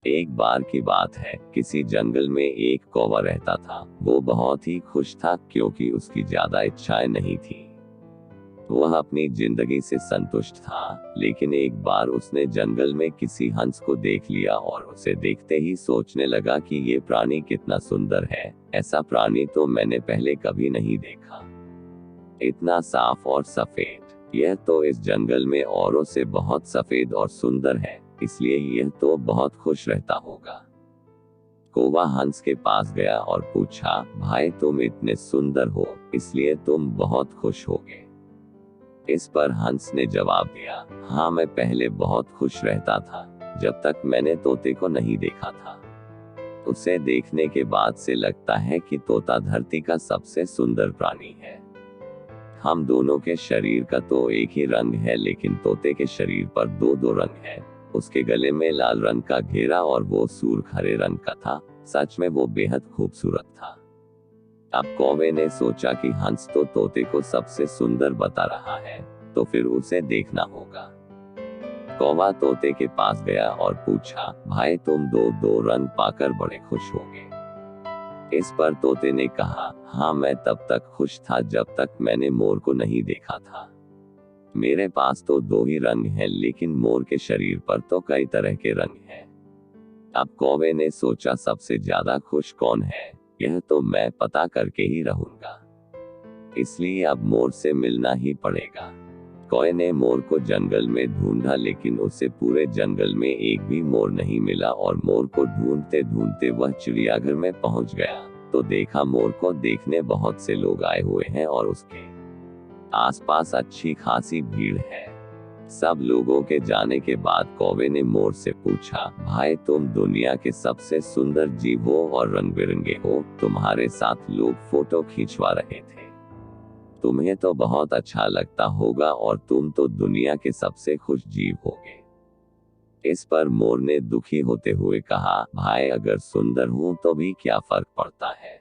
एक बार की बात है, किसी जंगल में एक कौवा रहता था। वो बहुत ही खुश था क्योंकि उसकी ज्यादा इच्छाएं नहीं थी। वह अपनी जिंदगी से संतुष्ट था, लेकिन एक बार उसने जंगल में किसी हंस को देख लिया और उसे देखते ही सोचने लगा कि ये प्राणी कितना सुंदर है। ऐसा प्राणी तो मैंने पहले कभी नहीं देखा। इतना साफ और सफेद, यह तो इस जंगल में औरों से बहुत सफेद और सुंदर है, इसलिए यह तो बहुत खुश रहता होगा। कौवा हंस के पास गया और पूछा, भाई तुम इतने सुंदर हो, इसलिए तुम बहुत खुश होगे। इस पर हंस ने जवाब दिया, हाँ मैं पहले बहुत खुश रहता था, जब तक मैंने तोते को नहीं देखा था। उसे देखने के बाद से लगता है कि तोता धरती का सबसे सुंदर प्राणी है। हम दोनों के शरीर का तो एक ही रंग है, लेकिन तोते के शरीर पर दो दो रंग है। उसके गले में लाल रंग का घेरा और वो सूर्ख हरे रंग का था। सच में वो बेहद खूबसूरत था। अब कौवे ने सोचा कि हंस तो तोते को सबसे सुंदर बता रहा है, तो फिर उसे देखना होगा। कौवा तोते के पास गया और पूछा, भाई तुम दो दो रंग पाकर बड़े खुश होगे। इस पर तोते ने कहा, हाँ मैं तब तक खुश था जब तक मैंने मोर को नहीं देखा था। मेरे पास तो दो ही रंग हैं, लेकिन मोर के शरीर पर तो कई तरह के रंग हैं। अब कौवे ने सोचा, सबसे ज्यादा खुश कौन है, यह तो मैं पता करके ही रहूंगा। इसलिए अब मोर से मिलना ही पड़ेगा। कौवे ने मोर को जंगल में ढूंढा, लेकिन उसे पूरे जंगल में एक भी मोर नहीं मिला और मोर को ढूंढते ढूंढते वह चिड़ियाघर में पहुंच गया तो देखा मोर को देखने बहुत से लोग आए हुए हैं और उसके आसपास अच्छी खासी भीड़ है। सब लोगों के जाने के बाद कौवे ने मोर से पूछा, भाई तुम दुनिया के सबसे सुंदर जीव हो और रंग बिरंगे हो, तुम्हारे साथ लोग फोटो खिंचवा रहे थे, तुम्हें तो बहुत अच्छा लगता होगा और तुम तो दुनिया के सबसे खुश जीव होगे। इस पर मोर ने दुखी होते हुए कहा, भाई अगर सुंदर हूं तो भी क्या फर्क पड़ता है,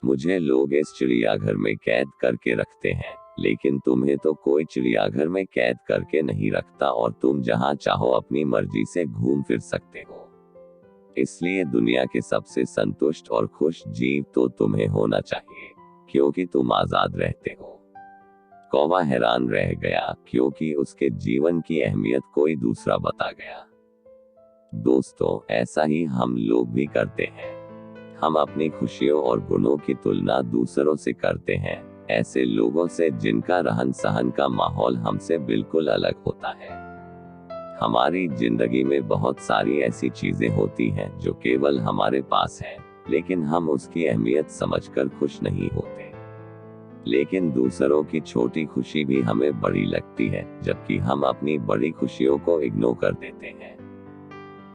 मुझे लोग इस चिड़ियाघर में कैद करके रखते हैं, लेकिन तुम्हें तो कोई चिड़ियाघर में कैद करके नहीं रखता और तुम जहां चाहो अपनी मर्जी से घूम फिर सकते हो। इसलिए दुनिया के सबसे संतुष्ट और खुश जीव तो तुम्हें होना चाहिए, क्योंकि तुम आजाद रहते हो। कौवा हैरान रह गया, क्योंकि उसके जीवन की अहमियत कोई दूसरा बता गया। दोस्तों, ऐसा ही हम लोग भी करते हैं। हम अपनी खुशियों और गुणों की तुलना दूसरों से करते हैं, ऐसे लोगों से जिनका रहन सहन का माहौल हमसे बिल्कुल अलग होता है। हमारी जिंदगी में बहुत सारी ऐसी चीजें होती हैं जो केवल हमारे पास है, लेकिन हम उसकी अहमियत समझकर खुश नहीं होते। लेकिन दूसरों की छोटी खुशी भी हमें बड़ी लगती है, जबकि हम अपनी बड़ी खुशियों को इग्नोर कर देते हैं।